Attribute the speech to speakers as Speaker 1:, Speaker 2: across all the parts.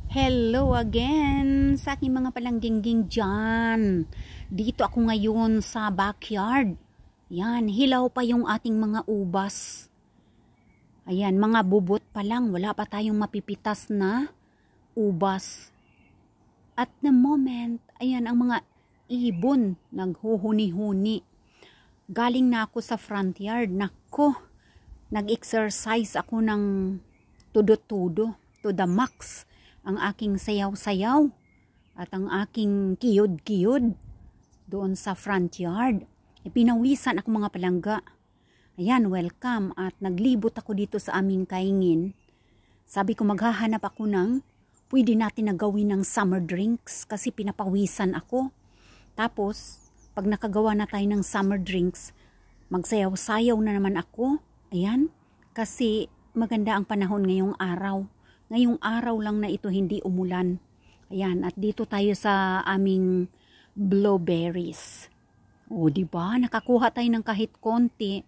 Speaker 1: Hello again sa aking mga palangging dyan. Dito ako ngayon sa backyard. Yan, hilaw pa yung ating mga ubas. Ayan, mga bubot pa lang. Wala pa tayong mapipitas na ubas. At the moment, ayan ang mga ibon naghuhuni-huni. Galing na ako sa front yard. Nako, nag-exercise ako ng tudo-tudo, to the max. Ang aking sayaw-sayaw at ang aking kiyod-kiyod doon sa front yard. Pinawisan ako mga palangga. Ayan, welcome. At naglibot ako dito sa aming kaingin. Sabi ko maghahanap ako ng pwede natin na gawin ng summer drinks kasi pinapawisan ako. Tapos, pag nakagawa na tayo ng summer drinks, magsayaw-sayaw na naman ako. Ayan, kasi maganda ang panahon ngayong araw. Ngayong araw lang na ito hindi umulan. Ayan, at dito tayo sa aming blueberries. O, di ba? Nakakuha tayo ng kahit konti.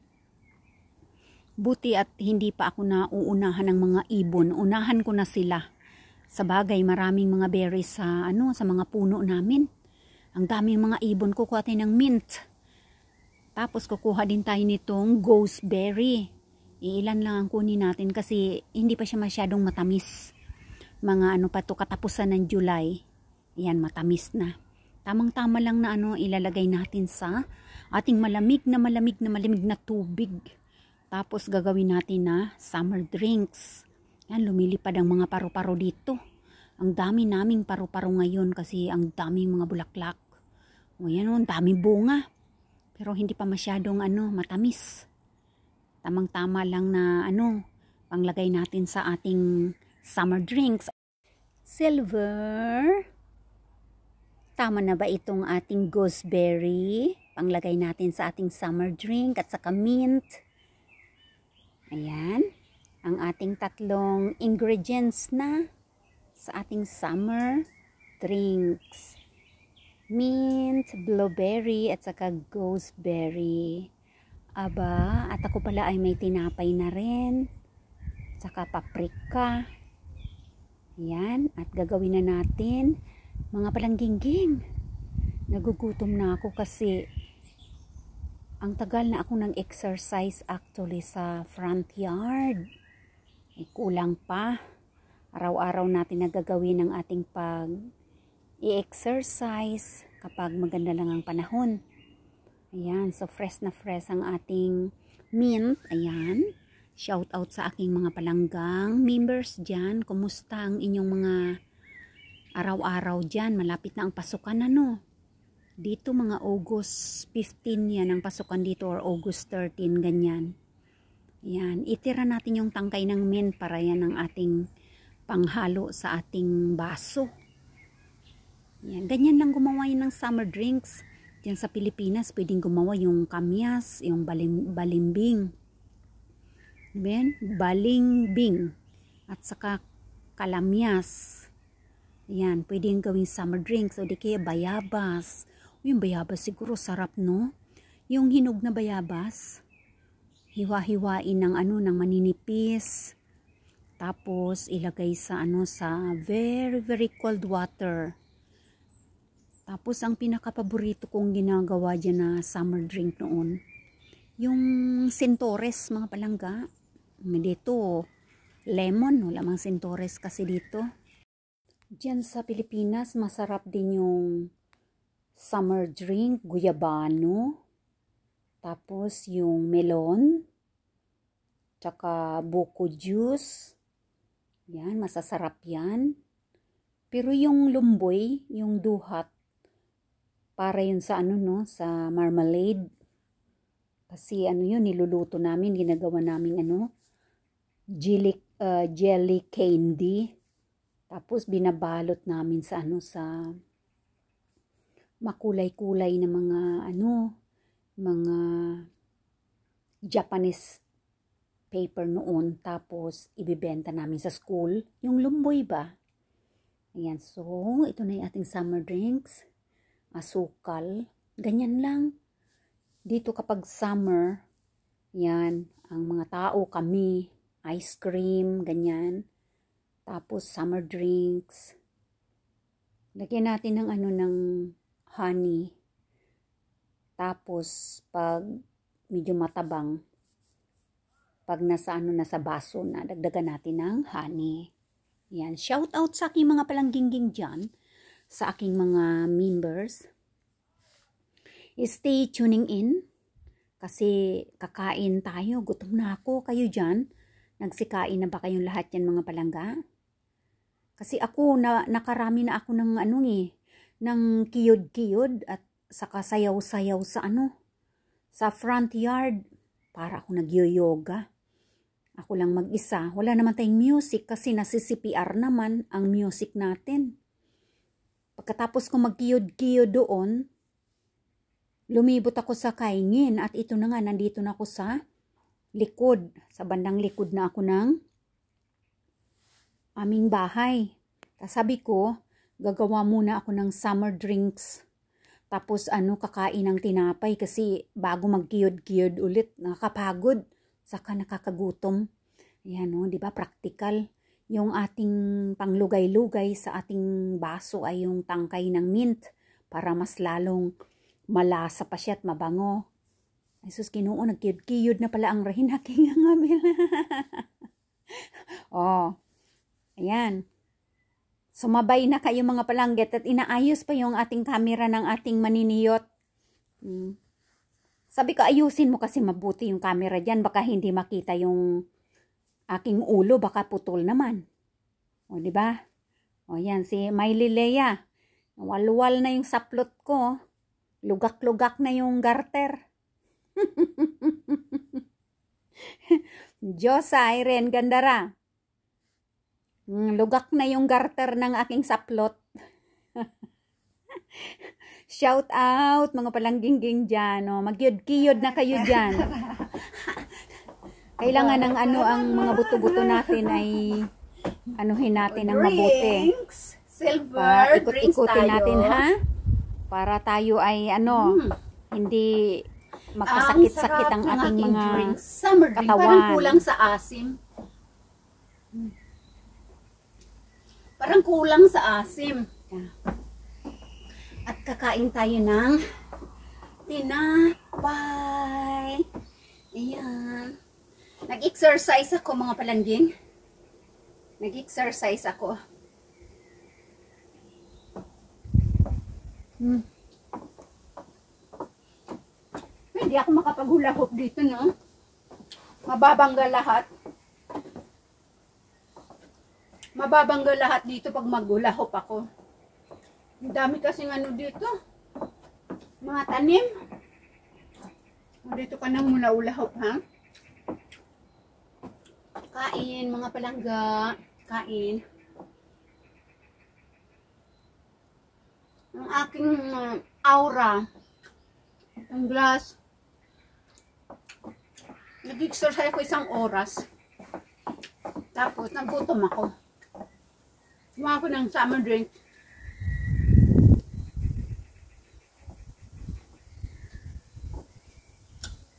Speaker 1: Buti at hindi pa ako nauunahan ng mga ibon. Unahan ko na sila. Sa bagay, maraming mga berries sa sa mga puno namin. Ang daming mga ibon. Kukuha tayo ng mint. Tapos kukuha din tayo nitong gooseberry. Ilan lang ang kunin natin kasi hindi pa siya masyadong matamis. Mga pa to katapusan ng July. Ayan, matamis na. Tamang-tama lang na ilalagay natin sa ating malamig na tubig. Tapos gagawin natin na summer drinks. Ayan, lumilipad ang mga paru-paro dito. Ang dami naming paru-paro ngayon kasi ang daming mga bulaklak. O yan, ang daming bunga. Pero hindi pa masyadong matamis. Tamang-tama lang na panglagay natin sa ating summer drinks. Silver. Tama na ba itong ating gooseberry? Panglagay natin sa ating summer drink at saka mint. Ayan. Ang ating tatlong ingredients na sa ating summer drinks. Mint, blueberry at saka gooseberry. Aba, at ako pala ay may tinapay na rin. Tsaka paprika. Yan, at gagawin na natin mga palangging-ging. Nagugutom na ako kasi ang tagal na ako ng exercise actually sa front yard. Kulang pa. Araw-araw natin nagagawin ang ating i-exercise kapag maganda lang ang panahon. Ayan, so fresh na fresh ang ating mint. Ayan, shout out sa aking mga palanggang members dyan. Kumusta ang inyong mga araw-araw dyan? Malapit na ang pasukan Dito mga August 15 yan ang pasukan dito or August 13, ganyan. Ayan, itira natin yung tangkay ng mint para yan ang ating panghalo sa ating baso. Ayan, ganyan lang gumawa yun ng summer drinks. Diyan sa Pilipinas, pwedeng gumawa yung kamyas, yung balimbing. Diba? Balimbing. At saka kalamyas. Ayan, pwedeng gawing summer drinks. O di kaya bayabas. Yung bayabas siguro sarap, no? Yung hinog na bayabas. Hiwa-hiwain ng ng maninipis. Tapos ilagay sa sa very very cold water. Tapos ang pinaka-paborito kong ginagawa dyan na summer drink noon, yung Sintores mga palangga. Dito, lemon, wala mang Sintores kasi dito. Dyan sa Pilipinas, masarap din yung summer drink, guyabano. Tapos yung melon, tsaka buko juice. Yan, masasarap yan. Pero yung lumboy, yung duhat, para yun sa sa marmalade. Kasi yun, niluluto namin, ginagawa namin jelly candy. Tapos binabalot namin sa sa makulay-kulay na mga Japanese paper noon. Tapos ibibenta namin sa school. Yung lumboy ba? Ayan, so ito na yung ating summer drinks. Asukal, ganyan lang. Dito kapag summer, yan, ang mga tao, kami, ice cream, ganyan. Tapos summer drinks. Lagyan natin ng ng honey. Tapos pag medyo matabang, pag nasa baso na, dagdagan natin ng honey. Yan, shout out sa aking mga palanggingging dyan, sa aking mga members. Stay tuning in kasi kakain tayo. Gutom na ako. Kayo dyan, nagsikain na ba kayong lahat yan mga palangga? Kasi ako, nakarami na ako ng ng kiyod-kiyod at saka sayaw-sayaw sa sa front yard. Para ako nag-yoga. Ako lang mag-isa. Wala naman tayong music kasi nasi-CPR naman ang music natin. Pagkatapos ko mag-kiyod-kiyod doon, lumibot ako sa kaingin at ito na nga, nandito na ako sa likod. Sa bandang likod na ako ng aming bahay. Sabi ko, gagawa muna ako ng summer drinks. Tapos kakain ng tinapay kasi bago mag-kiyod-kiyod ulit, nakakapagod. Saka nakakagutom. Ayan di ba? Practical. Yung ating panglugay-lugay sa ating baso ay yung tangkay ng mint para mas lalong malasa pa siya at mabango. Ay sus, Ginoo, nagkiyod-kiyod na pala ang rahin haking nga ayan. Sumabay na kayo mga palangget at inaayos pa yung ating camera ng ating maniniyot. Sabi ko, ayusin mo kasi mabuti yung camera dyan. Baka hindi makita yung aking ulo. Baka putol naman. Diba? Yan, si Miley Lea. Walwal na yung saplot ko. Lugak-lugak na yung garter. Diyosa, Irene Gandara. Lugak na yung garter ng aking saplot. Shout out mga palanggingging dyan. Magyod-kiyod na kayo dyan. Kailangan ng ang mga buto-buto natin ay anuhin natin ng mabuti.
Speaker 2: Silver,
Speaker 1: ikot-ikutin natin ha. Para tayo ay hindi magkasakit-sakit ang ating mga
Speaker 2: summer drink.
Speaker 1: katawan.
Speaker 2: Parang kulang sa asim. Parang kulang sa asim. At kakain tayo ng tinapay. Ayan. Nag-exercise ako mga palangging. Nag-exercise ako. Hindi ako makapag-hula-hoop dito, no? Mababangga lahat. Mababangga lahat dito pag mag-hula-hoop ako. Ang dami kasing dito. Mga tanim. Dito ka nang mula-ulahop, ha? Kain, mga palangga. Kain. Ang aking aura. Ang glass. Nag-exercise ako 1 oras. Tapos, nagutom ako. Gumawa ako ng summer drink.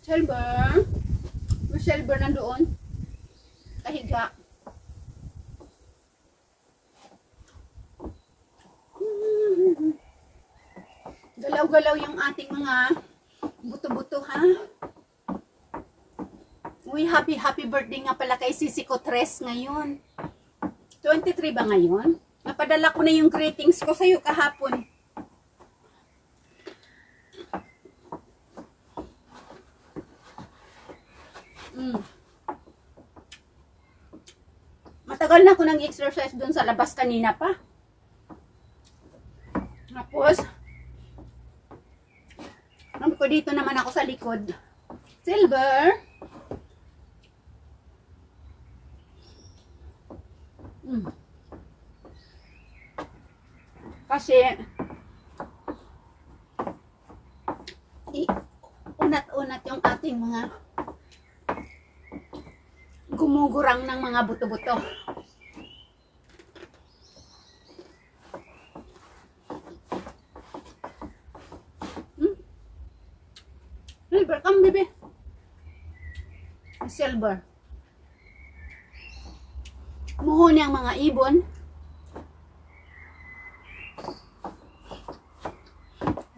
Speaker 2: Silver. May silver na doon. Kahiga. Galaw-galaw yung ating mga buto-buto, ha? Uy, happy birthday nga pala kay Sisi Cotres ngayon. 23 ba ngayon? Napadala ko na yung greetings ko sa'yo kahapon. Matagal na ako nang exercise dun sa labas kanina pa. Tapos, dito naman ako sa likod. Silver. Kasi, unat-unat yung ating mga gumugurang ng mga buto-buto. Silver, come baby. Silver. Muhuni ang mga ibon.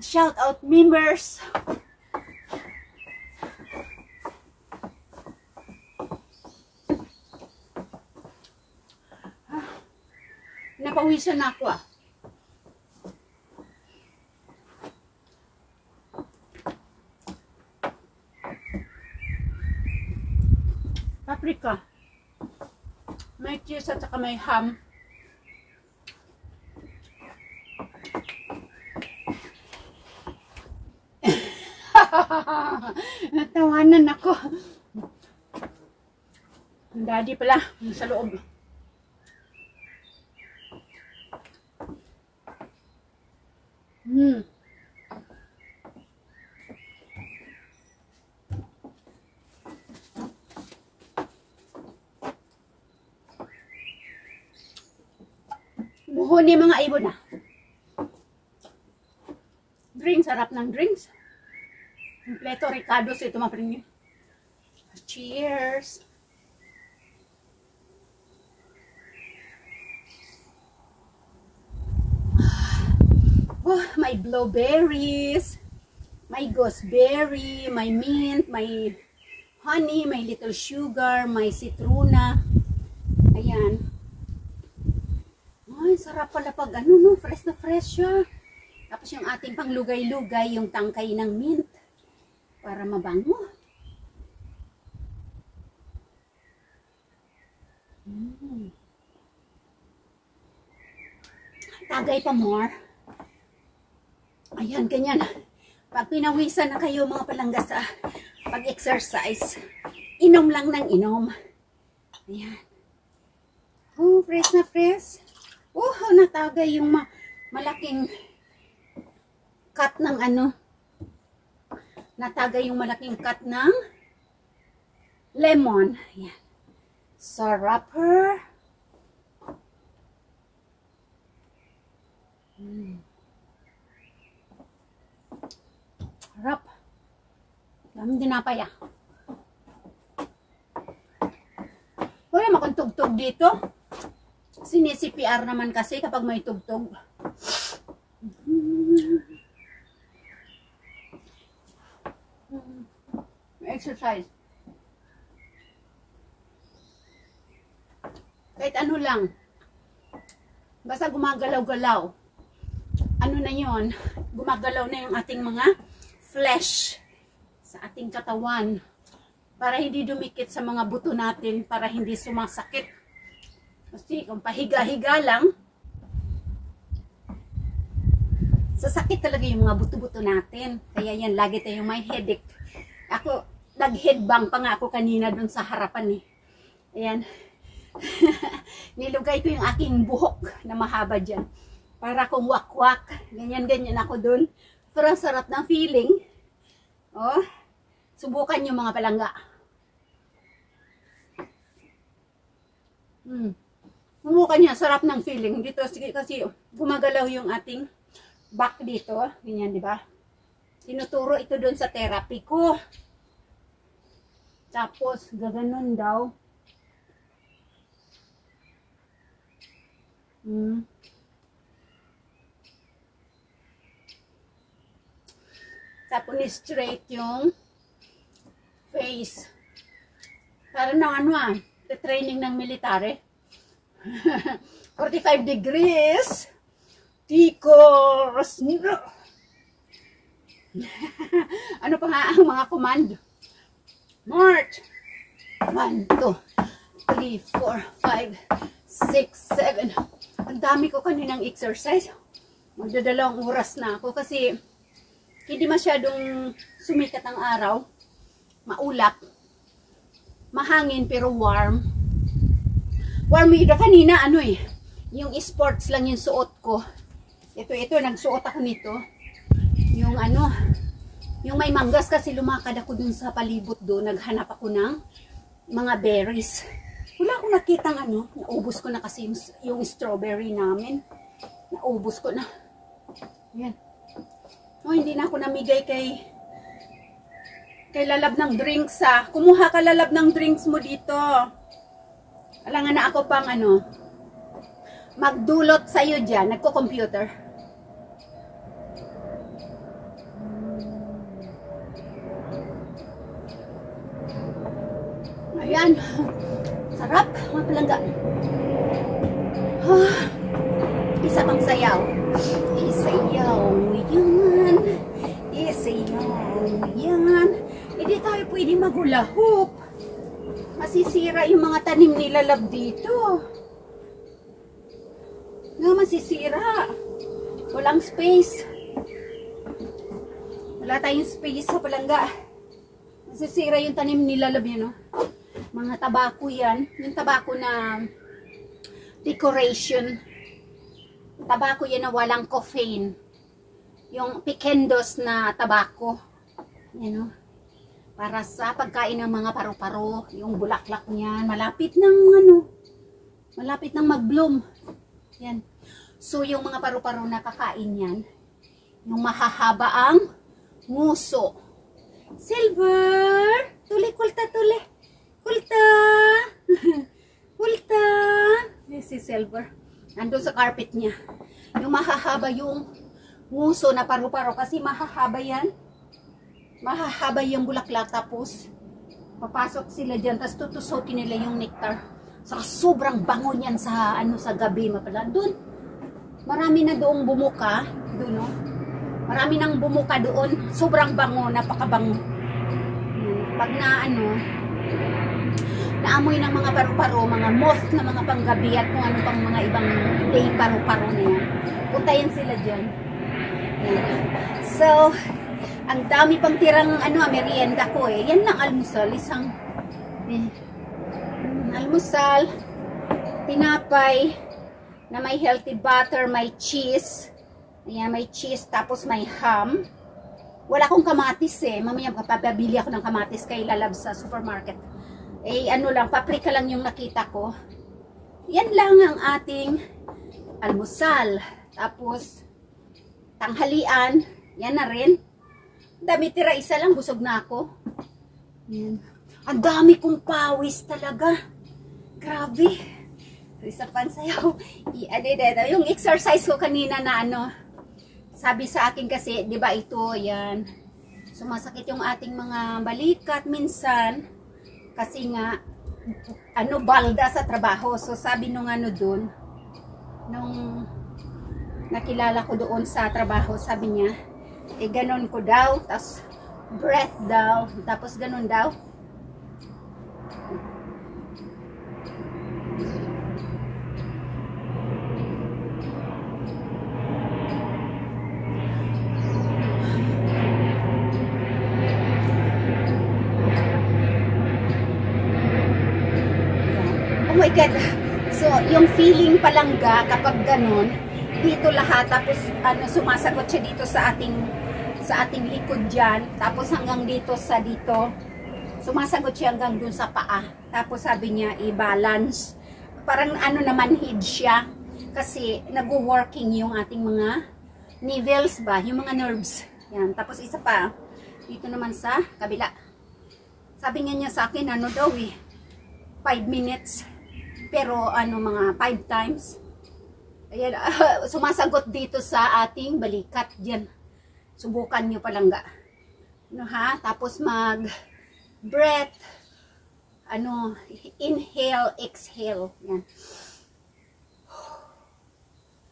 Speaker 2: Shout out members. Napawisan na ako ah. Paprika. May cheese at saka may ham. Natawanan ako. Ang daddy pala, sa loob. Muhuni mga ibon na. Drinks, sarap ng drinks. Kompleto Ricardo's ito mga premium. Cheers! Oh, may blueberries, may gooseberry, may mint, may honey, may little sugar, may citruna. Ayan. Ay, sarap pala pag ano, no? Fresh na fresh siya. Tapos yung ating panglugay-lugay, yung tangkay ng mint. Para mabango. Tagay pa more. Ayan, ganyan. Pag pinawisan na kayo mga palangga sa pag-exercise, inom lang ng inom. Ayan. Oh, fresh na fresh. Oh, natagay yung malaking cut ng ano. Natagay yung malaking cut ng lemon. Ayan. Sarapper. Sarap. Daming dinapay ah. Wala makong tugtog dito. Sinisi-CPR naman kasi kapag may tugtog. Exercise. Kahit ano lang. Basta gumagalaw-galaw. Ano na yon? Gumagalaw na yung ating mga flesh sa ating katawan. Para hindi dumikit sa mga buto natin. Para hindi sumasakit. Kasi kung pahiga-higa lang, sasakit talaga yung mga buto-buto natin. Kaya yan, lagi tayong may headache. Ako, nag-headbang pa nga ako kanina dun sa harapan eh. Ayan. Nilugay ko yung aking buhok na mahaba dyan. Para kung wak-wak. Ganyan-ganyan ako dun. Pero ang sarap ng feeling. Oh, subukan nyo mga palangga. Subukan nyo, sarap ng feeling. Dito, kasi gumagalaw yung ating back dito. Ganyan, di ba? Tinuturo ito dun sa therapy ko. Tapos, gaganon daw. Tapos, straight yung face. Para ng ano training ng military. 45 degrees. Tikos. Ano pa nga ang mga command? March. 1, 2, 3, 4, 5, 6, 7. Ang dami ko kaninang exercise. Magdadalawang oras na ako kasi hindi masyadong sumikat ang araw. Maulap. Mahangin pero warm. Warm ito kanina ano eh. Yung sports lang yung suot ko. Ito, nagsuot ako nito. Yung ano, yung may manggas kasi lumakad ako dun sa palibot doon. Naghanap ako ng mga berries. Wala akong nakitang ano. Naubos ko na kasi yung strawberry namin. Naubos ko na. Ayan. Oh, hindi na ako namigay kay lalab ng drinks ah. Kumuha ka lalab ng drinks mo dito. Alangan na ako pang ano, magdulot sa'yo dyan, nagko-computer. Ayan. Sarap, mga palangga. Isa pang sayaw. Isayaw yan. Isayaw yan. Hindi tayo pwede mag-hula hoop. Masisira yung mga tanim nila lab dito. Masisira. Walang space. Wala tayong space sa palangga. Masisira yung tanim nila lab yun, no? Mga tabako yan. Yung tabako na decoration. Tabako yan na walang caffeine. Yung pikendos na tabako. Yan, no? Para sa pagkain ng mga paru-paro. Yung bulaklak niyan. Malapit ng ano. Malapit ng mag-bloom. Yan. So, yung mga paru-paro na kakain yan. Yung mahahaba ang nguso. Silver! Tuli, kulta, tuli. Kulta! Kulta! This is Silver. Nandun sa carpet niya. Yung mahahaba yung nguso na paru-paro. Kasi mahahaba yan. Mahahaba yung bulaklak. Tapos, papasok sila dyan. Tapos tutusokin nila yung nectar. Saka sobrang bango niyan sa, ano, sa gabi. Mapala. Doon. Marami na doong bumuka. Doon, no? Marami nang bumuka doon. Sobrang bango. Napakabango. Pag na, ano, naamoy ng mga paru-paro, mga moth na mga panggabi at kung ano pang mga ibang day paru-paro na yan. Puntayan sila dyan. Yan. So, ang dami pang tirang ano, merienda ko eh. Yan lang almusal. Isang almusal, tinapay, na may healthy butter, may cheese. Ayan, may cheese, tapos may ham. Wala akong kamatis eh. Mamaya papabili ako ng kamatis kay Lalab sa supermarket. Eh, ano lang, paprika lang yung nakita ko. Yan lang ang ating almusal. Tapos, tanghalian, yan na rin. Dami tira, isa lang, busog na ako. Yan. Ang dami kong pawis talaga. Grabe. Isa pan sayaw. Yung exercise ko kanina na ano, sabi sa akin kasi, di ba ito, yan. Sumasakit yung ating mga balikat minsan. Kasi nga, ano, balda sa trabaho. So, sabi nung ano dun, nung nakilala ko doon sa trabaho, sabi niya, eh, ganon ko daw, tapos breath daw, tapos ganon daw. Oh my God. So, yung feeling palangga kapag ganon, dito lahat, tapos ano, sumasagot siya dito sa ating likod dyan, tapos hanggang dito sa dito, sumasagot siya hanggang dun sa paa. Tapos sabi niya, i-balance. Parang ano naman, head siya. Kasi nag-working yung ating mga nerves ba, yung mga nerves. Yan. Tapos isa pa, dito naman sa kabila. Sabi nga niya sa akin, ano daw eh, 5 minutes. Pero ano, mga 5 times. Ayan, sumasagot dito sa ating balikat dyan. Subukan nyo palangga. Ano ha? Tapos mag-breath. Ano, inhale, exhale. Yan.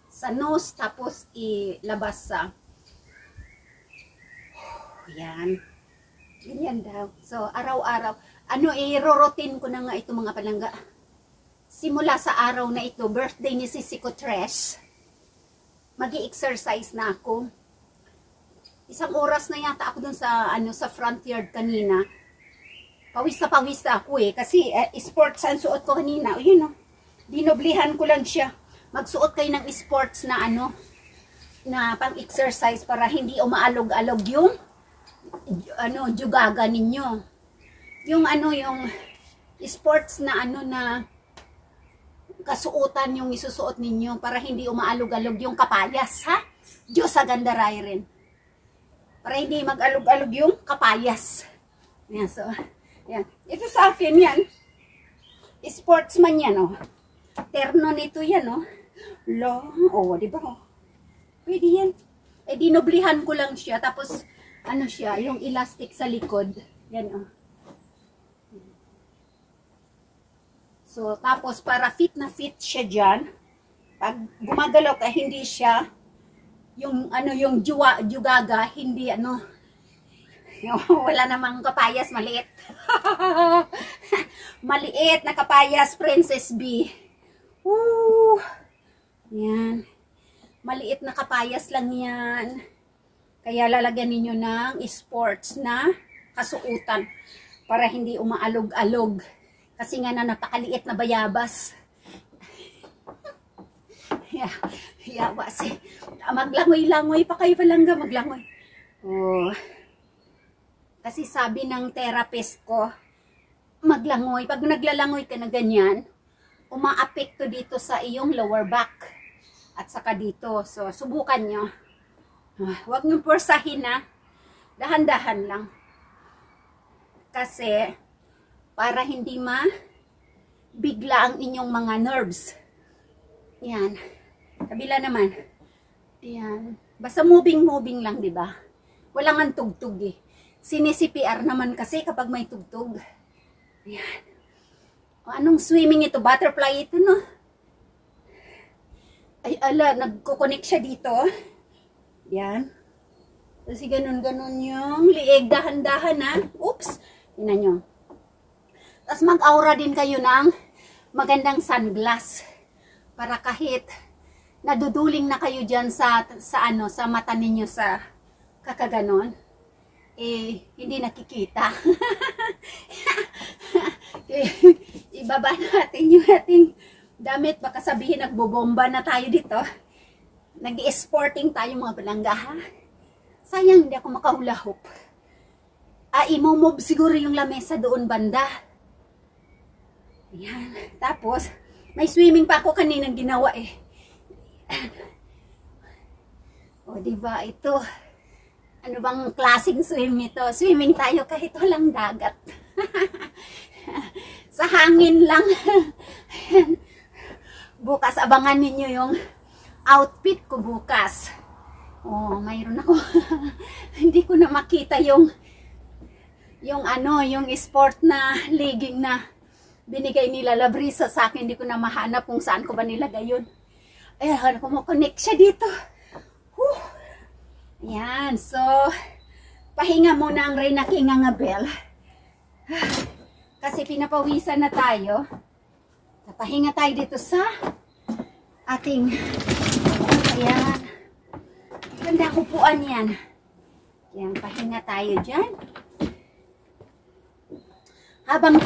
Speaker 2: Sa nose, tapos ilabas sa. Yan. Ganyan daw. So, araw-araw. Ano, i-routine ko na nga ito mga palangga. Simula sa araw na ito, birthday ni Sisiko Tres, mag-i-exercise na ako. 1 oras na yata ako dun sa, ano, sa front yard kanina. Pawis na ako eh. Kasi sports ang suot ko kanina. O yun o. Dinoblihan ko lang siya. Magsuot kayo ng sports na ano, na pang-exercise para hindi umaalog-alog yung ano, jugaga ninyo. Yung ano, yung sports na ano na kasuotan yung isusuot ninyo para hindi umaalog-alog yung kapayas, ha? Diyos sa gandaray rin. Para hindi mag-alog-alog yung kapayas. Yan, so, yan. Ito sa akin yan. Sportsman yan, oh. Terno nito yan, oh. Long, oh, di ba, oh. Pwede yan. Eh, dinoblihan ko lang siya. Tapos, ano siya, yung elastic sa likod. Yan, oh. So, tapos, para fit na fit siya dyan. Pag gumagalaw ka, hindi siya, yung, ano, yung jugaga, hindi, ano, wala namang kapayas, maliit. Maliit na kapayas, Princess B. Woo! Yan. Maliit na kapayas lang yan. Kaya lalagyan ninyo ng sports na kasuutan para hindi umaalog-alog. Kasi nga na napakaliit na bayabas. Yabas eh. Maglangoy-langoy pa kayo palangga, maglangoy. Oh. Kasi sabi ng therapist ko, maglangoy. Pag naglalangoy ka na ganyan, umaapekto dito sa iyong lower back. At saka dito. So, subukan nyo. Huwag nyo pursahin na. Dahan-dahan lang. Kasi, para hindi bigla ang inyong mga nerves. Yan. Kabila naman. Yan. Basta moving lang, di ba? Walang ang tugtog eh. Sinisi-CPR naman kasi kapag may tugtog. Yan. O, anong swimming ito? Butterfly ito, no? Ay, ala, nagkukonek siya dito. Yan. Kasi ganun-ganun yung liig. Dahan-dahan, ha? Oops! Tingnan nyo. Tapos mag-aura din kayo ng magandang sunglass. Para kahit naduduling na kayo dyan sa mata ninyo sa kakaganon, eh, hindi nakikita. Ibaba natin yung ating damit. Baka sabihin nagbobomba na tayo dito. Nag-sporting tayo mga palangga, ha? Sayang hindi ako makahula-hop. Imomove siguro yung lamesa doon banda. Ayan. Tapos, may swimming pa ako kaninang ginawa eh. O, diba ito? Ano bang klaseng swim ito? Swimming tayo kahit walang dagat. Sa hangin lang. Bukas, abangan ninyo yung outfit ko bukas. Oh, mayroon ako. Hindi ko na makita yung sport na legging na binigay nila Labrisa sa akin. Hindi ko na mahanap kung saan ko ba nilagay yun. Ayan, kumukonect siya dito. Whew. Ayan, so, pahinga muna ang Reyna King Angabel. Kasi pinapawisan na tayo. Pahinga tayo dito sa ating, ayan, ganda upuan yan. Ayan, pahinga tayo dyan. Habang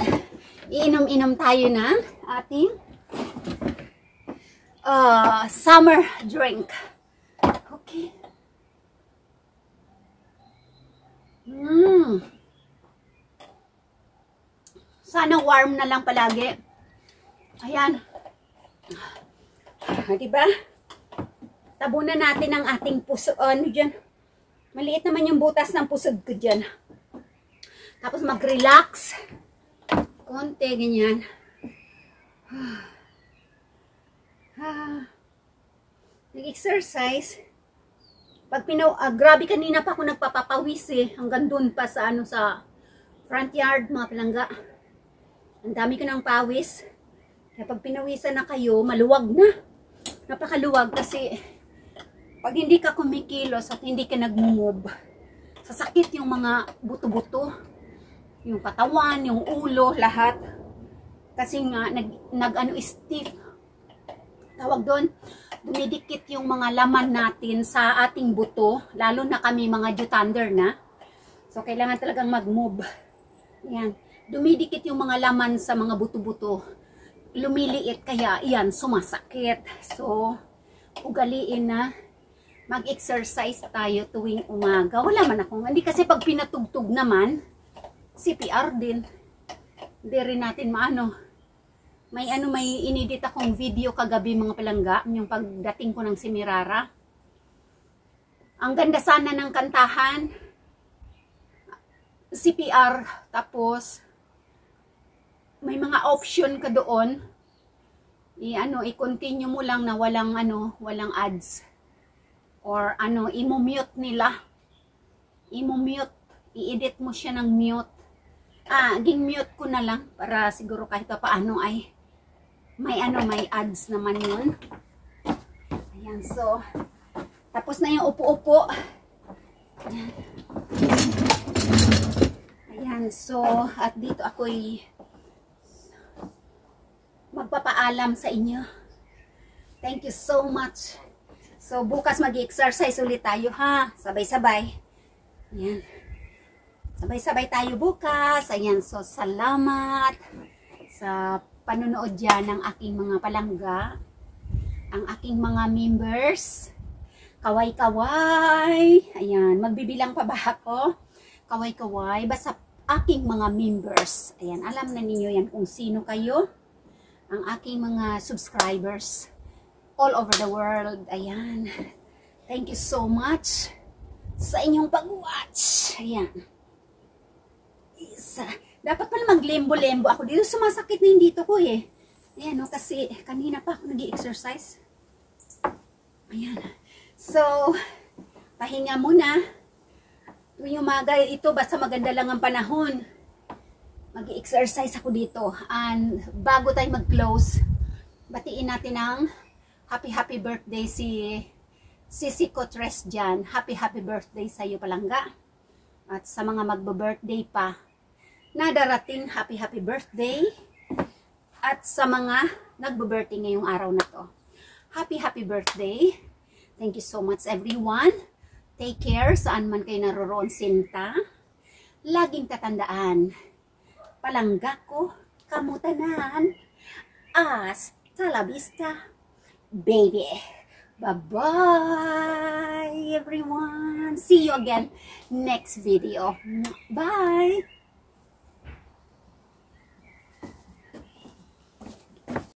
Speaker 2: iinom-inom tayo ng ating summer drink. Okay. Sana warm na lang palagi. Ayan. Diba? Tabunan natin ang ating puso. Ano dyan? Maliit naman yung butas ng pusod ko dyan. Tapos mag-relax. Konti, ganyan. Nag-exercise. Pag grabe kanina pa ako nagpapapawis eh. Hanggang dun pa sa sa front yard, mga palangga. Ang dami ko ng pawis. Kaya pag pinawisan na kayo, maluwag na. Napakaluwag kasi pag hindi ka kumikilos at hindi ka nag-move, sasakit yung mga buto-buto, yung katawan, yung ulo, lahat. Kasi nga, stiff. Tawag doon, dumidikit yung mga laman natin sa ating buto, lalo na kami mga Juthander na. So, kailangan talagang mag-move. Yan. Dumidikit yung mga laman sa mga buto-buto. Lumiliit, kaya yan, sumasakit. So, ugaliin na mag-exercise tayo tuwing umaga. Wala man akong, hindi kasi pag pinatugtog naman, CPR din. Hindi rin natin may inedit akong video kagabi mga palangga, yung pagdating ko ng Semirara. Ang ganda sana ng kantahan, CPR, tapos may mga option ka doon. I-continue mo lang na walang ads. Or i-mute nila. I-mute. I-edit mo siya ng mute. Ging-mute ko na lang para siguro kahit paano ay may ads naman yun. Ayan, so tapos na yung upo-upo. Ayan, so at dito ako'y magpapaalam sa inyo. Thank you so much. So bukas mag-exercise ulit tayo ha. Sabay-sabay. Ayan. Sabay-sabay tayo bukas. Ayan, so salamat sa panonood dyan ng aking mga palangga, ang aking mga members. Kaway-kaway. Ayan, magbibilang pa ba ako? Kaway-kaway. Basta aking mga members. Ayan, alam na ninyo yan kung sino kayo. Ang aking mga subscribers all over the world. Ayan. Thank you so much sa inyong pag-watch. Ayan. Dapat pala mag-lembo-lembo ako dito. Sumasakit na yung dito ko eh. Ayan, no, kasi kanina pa ako nag-i-exercise. Ayan. So, pahinga muna. Tuwing umaga ito, basta maganda lang ang panahon. Mag-i-exercise ako dito. And bago tayo mag-close, batiin natin ng happy birthday si Siko Tres dyan. Happy birthday sa iyo palangga. At sa mga magbo-birthday pa na darating, happy birthday. At sa mga nagbo-birthday ngayong araw na to, happy birthday. Thank you so much everyone. Take care saan man kayo naroroon sinta. Laging tatandaan, palangga ko, kamutanan. Hasta la vista, baby. Bye-bye, everyone. See you again next video. Bye.